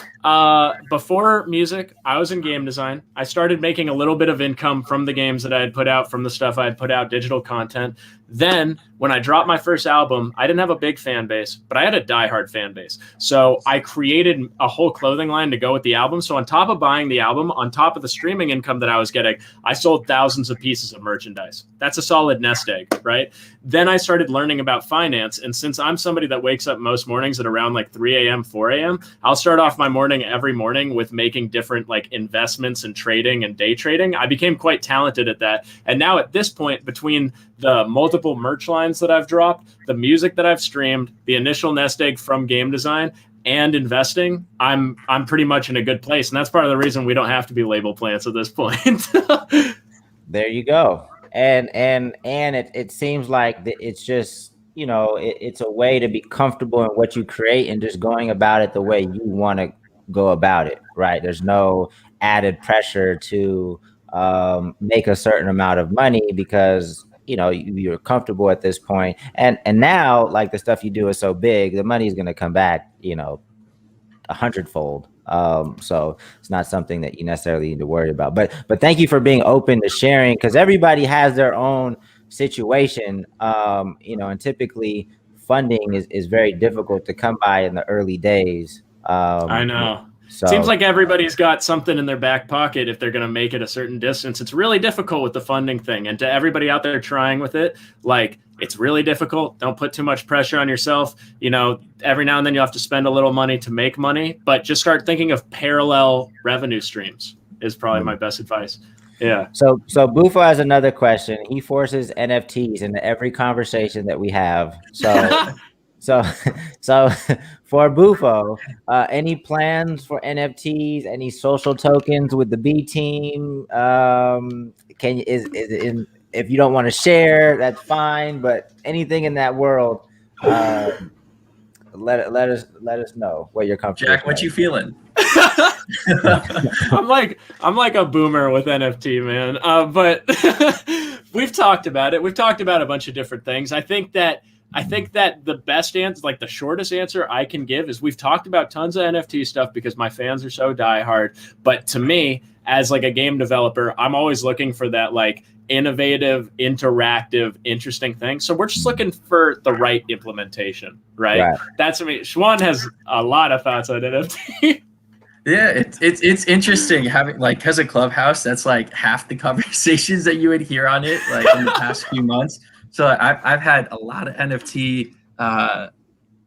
before music, I was in game design. I started making a little bit of income from the games that I had put out, from the stuff I had put out, digital content. Then when I dropped my first album, I didn't have a big fan base, but I had a diehard fan base. So I created a whole clothing line to go with the album. So on top of buying the album, on top of the streaming income that I was getting, I sold thousands of pieces of merchandise. That's a solid nest egg, right? Then I started learning about finance. And since I'm somebody that wakes up most mornings at around like 3 a.m., 4 a.m., I'll start off my morning every morning with making different like investments and trading and day trading. I became quite talented at that. And now at this point, between the multiple merch lines that I've dropped, the music that I've streamed, the initial nest egg from game design, and investing, I'm pretty much in a good place. And that's part of the reason we don't have to be label plants at this point. There you go. And it seems like it's just, it's a way to be comfortable in what you create and just going about it the way you want to go about it, right? There's no added pressure to make a certain amount of money because you're comfortable at this point, and now, like, the stuff you do is so big, the money is going to come back 100-fold. So it's not something that you necessarily need to worry about, but thank you for being open to sharing, because everybody has their own situation, and typically funding is very difficult to come by in the early days. I know. So, seems like everybody's got something in their back pocket if they're going to make it a certain distance. It's really difficult with the funding thing. And to everybody out there trying with it, like, it's really difficult. Don't put too much pressure on yourself. Every now and then you have to spend a little money to make money, but just start thinking of parallel revenue streams is probably my best advice. Yeah. So Bufo has another question. He forces NFTs into every conversation that we have. So for Bufo, any plans for NFTs? Any social tokens with the B team? If you don't want to share, that's fine. But anything in that world, let us know what you're comfortable. Jack, what you feeling? I'm like a boomer with NFT, man. But we've talked about it. We've talked about a bunch of different things. I think that I think that the best answer, like the shortest answer I can give, is we've talked about tons of NFT stuff because my fans are so diehard. But to me, as like a game developer, I'm always looking for that like innovative, interactive, interesting thing. So we're just looking for the right implementation, right? That's me. Shwan has a lot of thoughts on NFT. Yeah, it's interesting having like, because of Clubhouse, that's like half the conversations that you would hear on it like in the past few months. So I've had a lot of NFT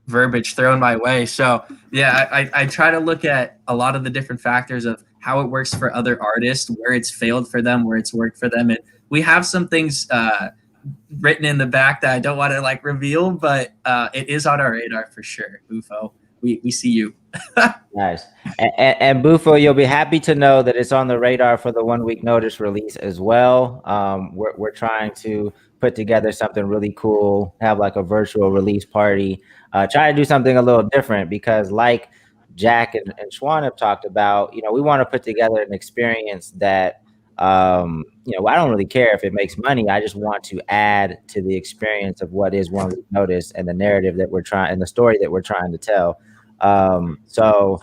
verbiage thrown my way. So yeah, I try to look at a lot of the different factors of how it works for other artists, where it's failed for them, where it's worked for them, and we have some things written in the back that I don't want to like reveal, but it is on our radar for sure. Bufo, we see you. Nice. And Bufo, you'll be happy to know that it's on the radar for the 1 week notice release as well. We're trying to put together something really cool, have like a virtual release party, try to do something a little different because like Jack and Shwan have talked about, we want to put together an experience that, I don't really care if it makes money. I just want to add to the experience of what is 1 week notice and the narrative that and the story that we're trying to tell. So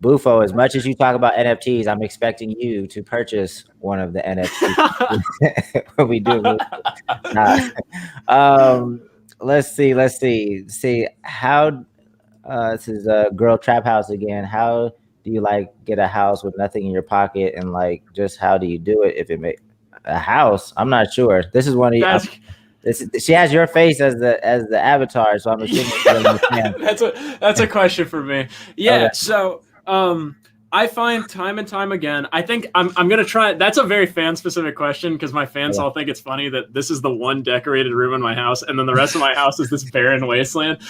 Bufo, as much as you talk about NFTs, I'm expecting you to purchase one of the NFTs when we do. Let's see how, this is a girl trap house again. How do you like get a house with nothing in your pocket, and like just how do you do it if it make a house? I'm not sure. This is one of you. She has your face as the avatar, so I'm assuming that's a question for me. Yeah. Okay. So I find time and time again, I think I'm gonna try. That's a very fan specific question because my fans all think it's funny that this is the one decorated room in my house, and then the rest of my house is this barren wasteland.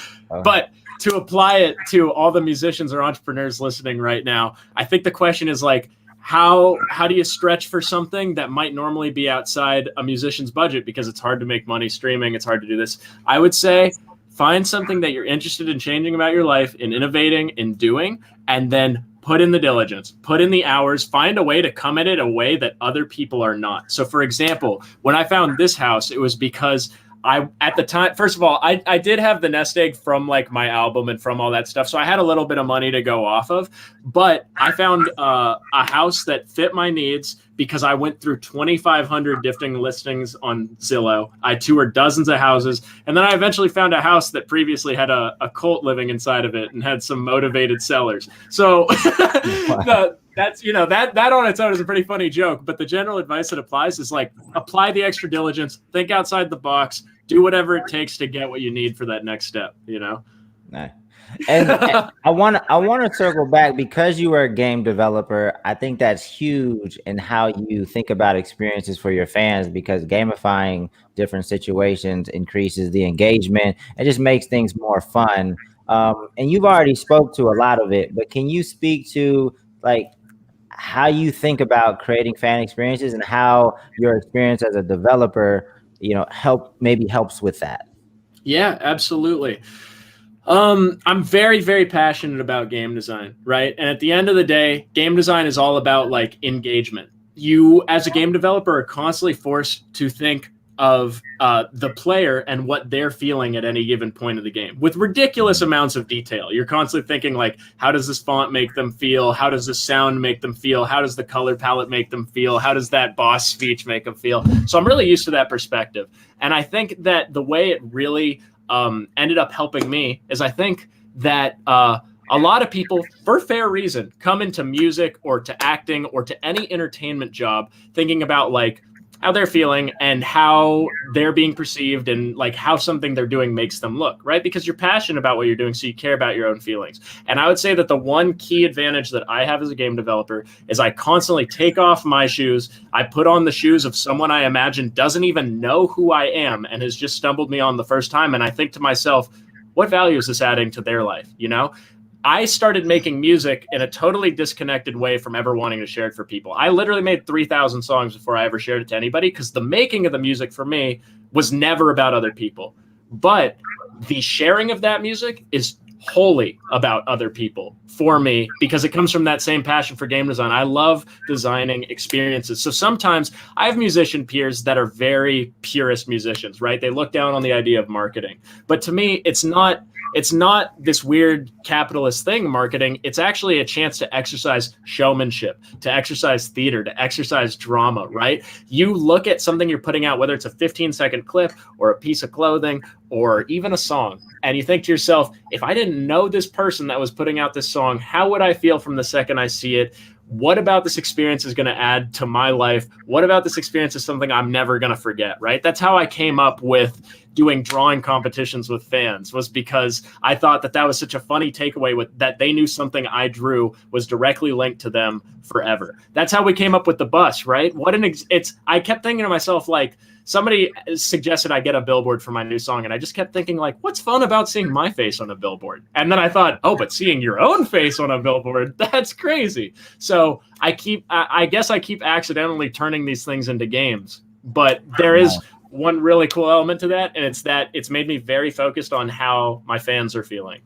But to apply it to all the musicians or entrepreneurs listening right now, I think the question is like, how do you stretch for something that might normally be outside a musician's budget because it's hard to make money streaming, it's hard to do this. I would say find something that you're interested in changing about your life, in innovating, in doing, and then put in the diligence, put in the hours, find a way to come at it a way that other people are not. So for example, when I found this house, it was because at the time, first of all, I did have the nest egg from like my album and from all that stuff. So I had a little bit of money to go off of, but I found a house that fit my needs because I went through 2,500 different listings on Zillow. I toured dozens of houses. And then I eventually found a house that previously had a cult living inside of it and had some motivated sellers. So that's, that on its own is a pretty funny joke, but the general advice that applies is like, apply the extra diligence, think outside the box, do whatever it takes to get what you need for that next step, Nice. And I want to circle back because you are a game developer. I think that's huge in how you think about experiences for your fans, because gamifying different situations increases the engagement. It just makes things more fun. And you've already spoke to a lot of it, but can you speak to like how you think about creating fan experiences and how your experience as a developer, helps with that? Yeah, absolutely. I'm very, very passionate about game design, right? And at the end of the day, game design is all about like engagement. You, as a game developer, are constantly forced to think of the player and what they're feeling at any given point of the game with ridiculous amounts of detail. You're constantly thinking like, how does this font make them feel? How does this sound make them feel? How does the color palette make them feel? How does that boss speech make them feel? So I'm really used to that perspective. And I think that the way it really ended up helping me is I think that a lot of people, for fair reason, come into music or to acting or to any entertainment job thinking about like how they're feeling and how they're being perceived and like how something they're doing makes them look, right? Because you're passionate about what you're doing, so you care about your own feelings. And I would say that the one key advantage that I have as a game developer is I constantly take off my shoes. I put on the shoes of someone I imagine doesn't even know who I am and has just stumbled me on the first time. And I think to myself, what value is this adding to their life? I started making music in a totally disconnected way from ever wanting to share it for people. I literally made 3,000 songs before I ever shared it to anybody because the making of the music for me was never about other people. But the sharing of that music is wholly about other people for me, because it comes from that same passion for game design. I love designing experiences. So sometimes I have musician peers that are very purist musicians, right? They look down on the idea of marketing. But to me, it's not this weird capitalist thing, marketing. It's actually a chance to exercise showmanship, to exercise theater, to exercise drama, right? You look at something you're putting out, whether it's a 15-second clip or a piece of clothing or even a song, and you think to yourself, if I didn't know this person that was putting out this song, how would I feel from the second I see it? What about this experience is going to add to my life? What about this experience is something I'm never going to forget, right? That's how I came up with doing drawing competitions with fans, was because I thought that was such a funny takeaway, with that they knew something I drew was directly linked to them forever. That's how we came up with the bus, right? I kept thinking to myself, like, somebody suggested I get a billboard for my new song, and I just kept thinking, like, what's fun about seeing my face on a billboard? And then I thought, oh, but seeing your own face on a billboard, that's crazy. So I guess I keep accidentally turning these things into games. But there is one really cool element to that, and it's that it's made me very focused on how my fans are feeling.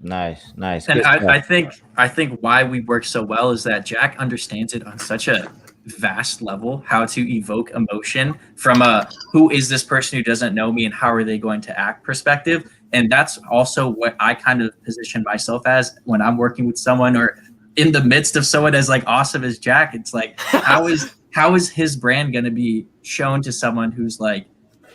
Nice. And I think why we work so well is that Jack understands it on such a vast level, how to evoke emotion from a who is this person who doesn't know me and how are they going to act perspective. And that's also what I kind of position myself as when I'm working with someone or in the midst of someone as like awesome as Jack. It's like, how is his brand going to be shown to someone who's like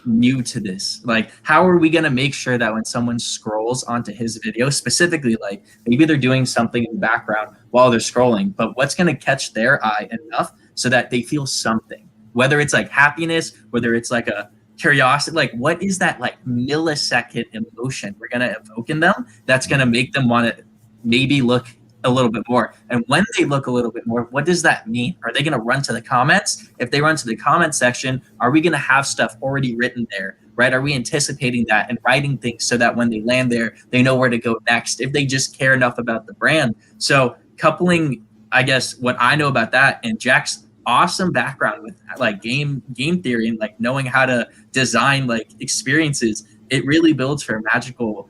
new to this? Like, how are we going to make sure that when someone scrolls onto his video, specifically, like maybe they're doing something in the background while they're scrolling, but what's going to catch their eye enough so that they feel something, whether it's like happiness, whether it's like a curiosity, like what is that like millisecond emotion we're going to evoke in them that's going to make them want to maybe look a little bit more? And when they look a little bit more, what does that mean? Are they going to run to the comments? If they run to the comment section, are we going to have stuff already written there, right? Are we anticipating that and writing things so that when they land there, they know where to go next, if they just care enough about the brand? So coupling, I guess, what I know about that and Jack's awesome background with like game theory and like knowing how to design like experiences, it really builds for a magical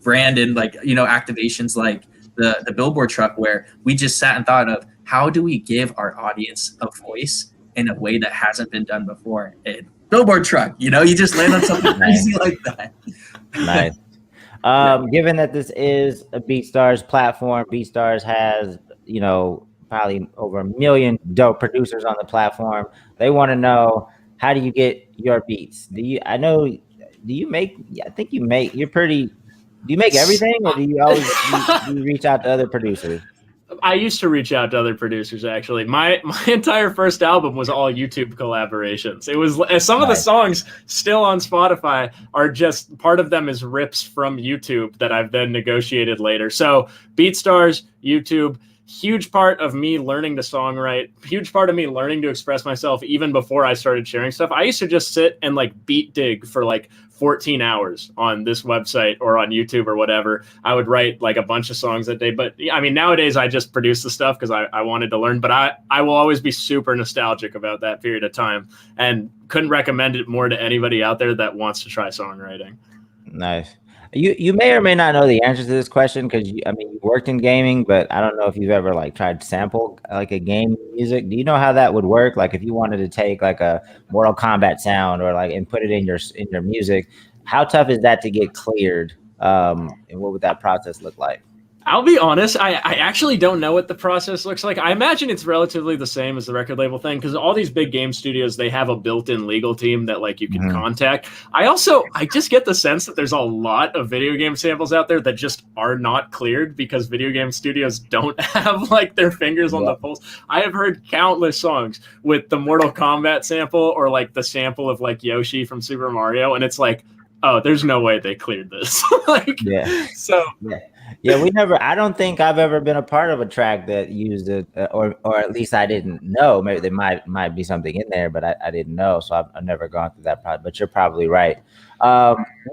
brand and like, you know, activations like the billboard truck, where we just sat and thought of how do we give our audience a voice in a way that hasn't been done before. And billboard truck, you know, you just land on something crazy like that. Nice. Given that this is a BeatStars platform, BeatStars has, you know, probably over 1 million dope producers on the platform. They want to know, how do you get your beats? Do you make everything, or do you always do you reach out to other producers? I used to reach out to other producers, actually. My entire first album was all YouTube collaborations. It was some of the songs still on Spotify are just, part of them is rips from YouTube that I've then negotiated later. So BeatStars, YouTube, huge part of me learning to songwrite, huge part of me learning to express myself even before I started sharing stuff. I used to just sit and like beat dig for like 14 hours on this website or on YouTube or whatever. I would write like a bunch of songs that day. But I mean, nowadays I just produce the stuff because I wanted to learn. But I will always be super nostalgic about that period of time and couldn't recommend it more to anybody out there that wants to try songwriting. Nice. You may or may not know the answer to this question because you worked in gaming, but I don't know if you've ever like tried to sample like a game music. Do you know how that would work? Like if you wanted to take like a Mortal Kombat sound or like and put it in your music, how tough is that to get cleared? And what would that process look like? I'll be honest, I actually don't know what the process looks like. I imagine it's relatively the same as the record label thing, because all these big game studios, they have a built-in legal team that like you can contact. I just get the sense that there's a lot of video game samples out there that just are not cleared because video game studios don't have like their fingers on the pulse. I have heard countless songs with the Mortal Kombat sample or like the sample of like Yoshi from Super Mario, and it's like, oh, there's no way they cleared this. I don't think I've ever been a part of a track that used it, or at least I didn't know. Maybe there might be something in there, but I didn't know. So I've never gone through that process, but you're probably right.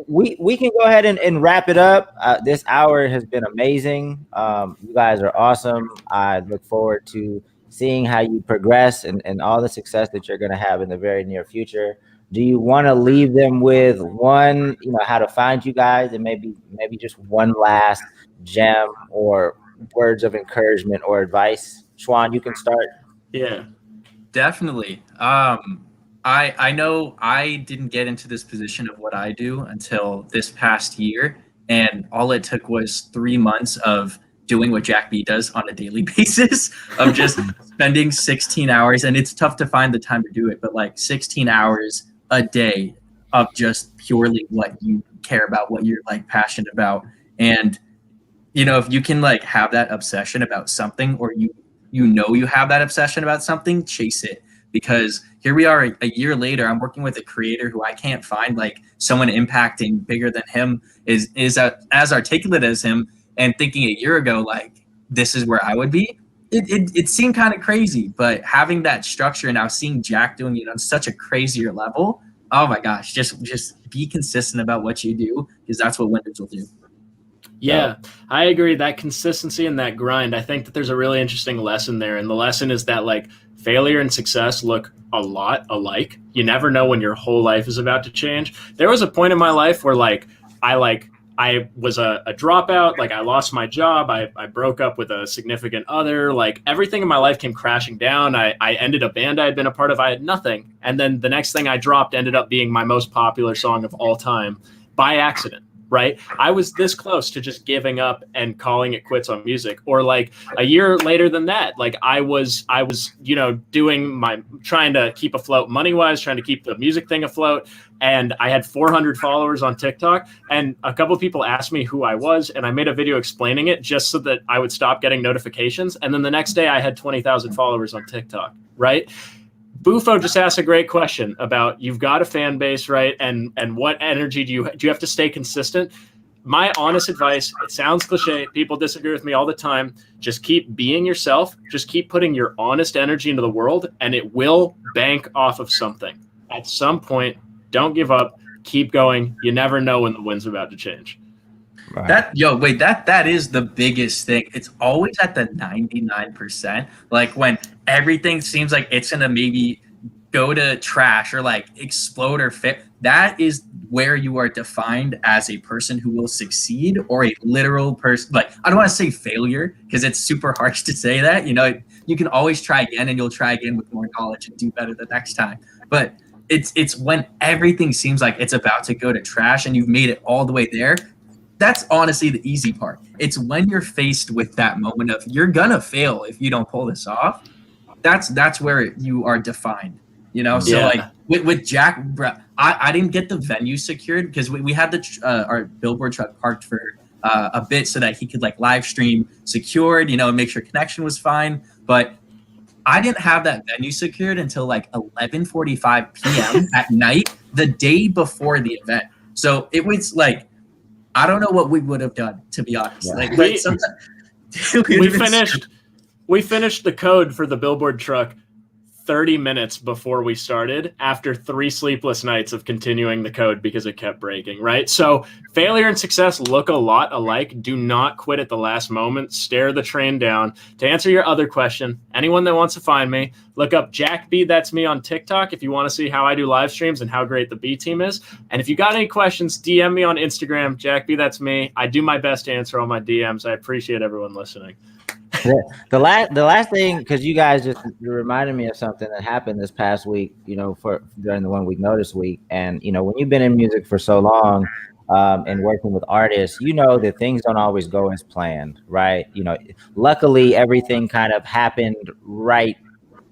We can go ahead and wrap it up. This hour has been amazing. You guys are awesome. I look forward to seeing how you progress and all the success that you're going to have in the very near future, do you want to leave them with one, how to find you guys, and maybe just one last gem or words of encouragement or advice? Shwan, you can start. Yeah. Definitely. I know I didn't get into this position of what I do until this past year, and all it took was 3 months of doing what Jack B does on a daily basis, of just spending 16 hours, and it's tough to find the time to do it, but like 16 hours a day of just purely what you care about, what you're like passionate about. And if you can like have that obsession about something, or you have that obsession about something, chase it. Because here we are a year later, I'm working with a creator who I can't find like someone impacting bigger than him, is as articulate as him, and thinking a year ago, like, this is where I would be. It seemed kind of crazy, but having that structure and now seeing Jack doing it on such a crazier level, oh my gosh, just be consistent about what you do, because that's what winners will do. Yeah, I agree. That consistency and that grind, I think that there's a really interesting lesson there. And the lesson is that like failure and success look a lot alike. You never know when your whole life is about to change. There was a point in my life where I was a dropout. Like I lost my job. I broke up with a significant other. Like everything in my life came crashing down. I ended a band I had been a part of. I had nothing. And then the next thing I dropped ended up being my most popular song of all time by accident. Right. I was this close to just giving up and calling it quits on music. Or like a year later than that, like I was, trying to keep afloat money wise, trying to keep the music thing afloat. And I had 400 followers on TikTok. And a couple of people asked me who I was. And I made a video explaining it just so that I would stop getting notifications. And then the next day I had 20,000 followers on TikTok. Right. Bufo just asked a great question about you've got a fan base, right? And what energy do you have to stay consistent? My honest advice, it sounds cliche. People disagree with me all the time. Just keep being yourself. Just keep putting your honest energy into the world, and it will bank off of something. At some point, don't give up. Keep going. You never know when the wind's about to change. Right. That is the biggest thing. It's always at the 99%. Like when everything seems like it's gonna maybe go to trash or like explode or fit. That is where you are defined as a person who will succeed, or a literal person. Like I don't want to say failure because it's super harsh to say that. You can always try again, and you'll try again with more knowledge and do better the next time. But it's when everything seems like it's about to go to trash and you've made it all the way there. That's honestly the easy part. It's when you're faced with that moment of you're gonna fail if you don't pull this off. That's where you are defined, So Yeah. like with Jack, I didn't get the venue secured because we had our billboard truck parked for a bit so that he could like live stream secured, and make sure connection was fine. But I didn't have that venue secured until like 11:45 p.m. at night, the day before the event. So it was like, I don't know what we would have done, to be honest. Yeah. Like, We finished the code for the billboard truck 30 minutes before we started, after 3 sleepless nights of continuing the code because it kept breaking, right? So failure and success look a lot alike. Do not quit at the last moment. Stare the train down. To answer your other question, anyone that wants to find me, look up Jack B, that's me, on TikTok if you want to see how I do live streams and how great the B team is. And if you got any questions, DM me on Instagram, Jack B, that's me. I do my best to answer all my DMs. I appreciate everyone listening. The last thing, because you guys just reminded me of something that happened this past week, during the 1 week notice week. And, when you've been in music for so long and working with artists, that things don't always go as planned, right? Luckily, everything kind of happened right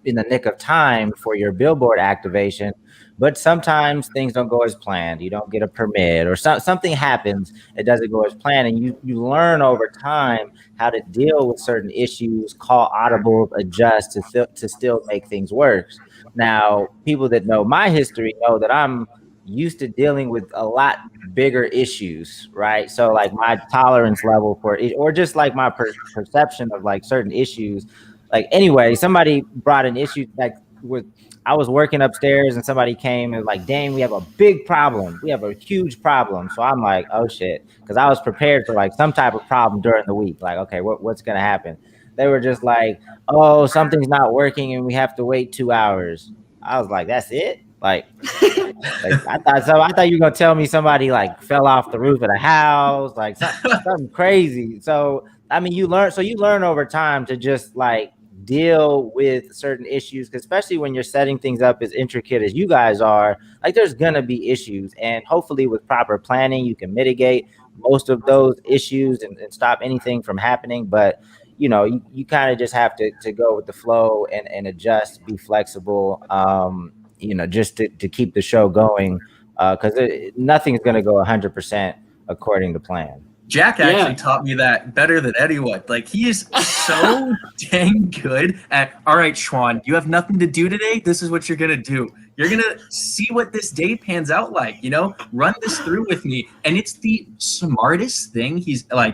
in the nick of time for your billboard activation. But sometimes things don't go as planned. You don't get a permit, or something happens. It doesn't go as planned. And you learn over time how to deal with certain issues, call audibles, adjust to still make things work. Now, people that know my history know that I'm used to dealing with a lot bigger issues, right? So like my tolerance level for it, or just like my perception of like certain issues. Like anyway, somebody brought an issue like I was working upstairs and somebody came and like, dang, we have a big problem. We have a huge problem. So I'm like, oh shit. Cause I was prepared for like some type of problem during the week. Like, okay, what's going to happen? They were just like, "Oh, something's not working, and we have to wait 2 hours." I was like, "That's it?" Like I thought you were gonna tell me somebody like fell off the roof of the house, like something crazy. So I mean, you learn over time to just like deal with certain issues, because especially when you're setting things up as intricate as you guys are, like there's gonna be issues, and hopefully with proper planning, you can mitigate most of those issues and stop anything from happening. But you kind of just have to go with the flow and adjust, be flexible. Just to keep the show going, because nothing's going to go 100% according to plan. Jack actually taught me that better than anyone. Like, he is so dang good at, all right, Shwan, you have nothing to do today. This is what you're going to do. You're going to see what this day pans out like, run this through with me. And it's the smartest thing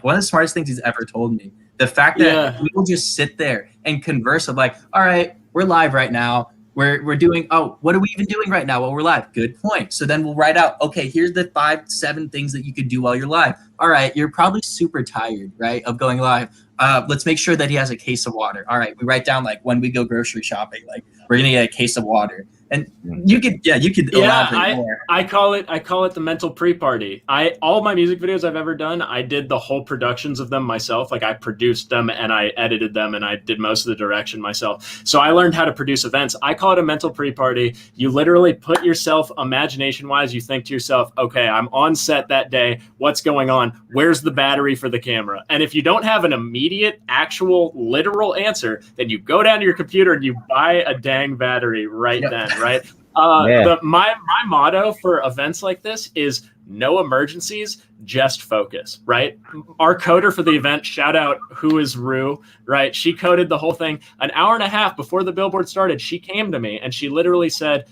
one of the smartest things he's ever told me. The fact that we will just sit there and converse of like, all right, we're live right now. We're doing, what are we even doing right now while we're live? Good point. So then we'll write out, okay, here's the 5-7 things that you could do while you're live. All right, you're probably super tired, right, of going live. Let's make sure that he has a case of water. All right, we write down like when we go grocery shopping, like we're gonna get a case of water. And you could elaborate more. I call it the mental pre-party. All my music videos I've ever done, I did the whole productions of them myself. Like I produced them and I edited them and I did most of the direction myself. So I learned how to produce events. I call it a mental pre-party. You literally put yourself, imagination-wise, you think to yourself, okay, I'm on set that day. What's going on? Where's the battery for the camera? And if you don't have an immediate, actual, literal answer, then you go down to your computer and you buy a dang battery right then. Right. My motto for events like this is no emergencies, just focus. Right. Our coder for the event, shout out, who is Rue. Right. She coded the whole thing an hour and a half before the billboard started. She came to me and she literally said,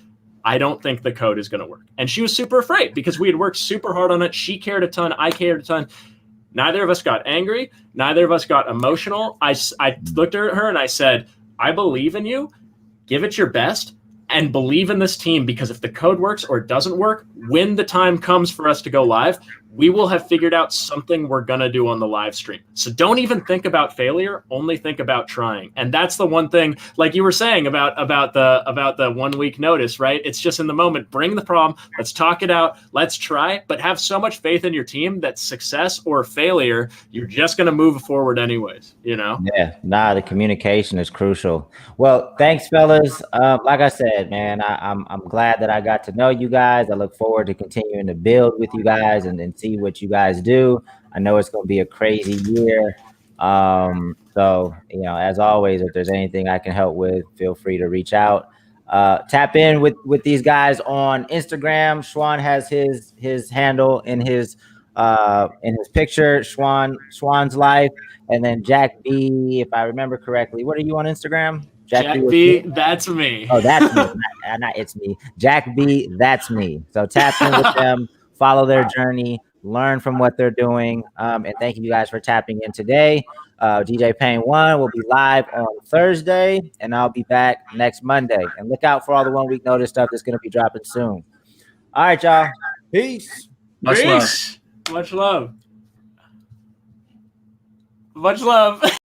I don't think the code is going to work. And she was super afraid because we had worked super hard on it. She cared a ton. I cared a ton. Neither of us got angry. Neither of us got emotional. I looked at her and I said, I believe in you. Give it your best. And believe in this team, because if the code works or it doesn't work, when the time comes for us to go live, we will have figured out something we're going to do on the live stream. So don't even think about failure, only think about trying. And that's the one thing, like you were saying about the 1 week notice, right? It's just in the moment, bring the problem, let's talk it out, let's try, but have so much faith in your team that success or failure, you're just going to move forward anyways, Yeah, the communication is crucial. Well, thanks, fellas. Like I said, man, I'm glad that I got to know you guys. I look forward to continuing to build with you guys and see what you guys do. I know it's going to be a crazy year. So, as always, if there's anything I can help with, feel free to reach out. Tap in with these guys on Instagram. Shwan has his handle in his picture, Shwan's Life. And then Jack B, if I remember correctly, what are you on Instagram? Jack B, that's me. Oh, that's me. Not it's me. Jack B, that's me. So tap in with them, follow their journey, learn from what they're doing. And thank you guys for tapping in today. DJ Payne 1 will be live on Thursday, and I'll be back next Monday. And look out for all the 1 week notice stuff that's going to be dropping soon. All right, y'all. Peace. Much love. Much love.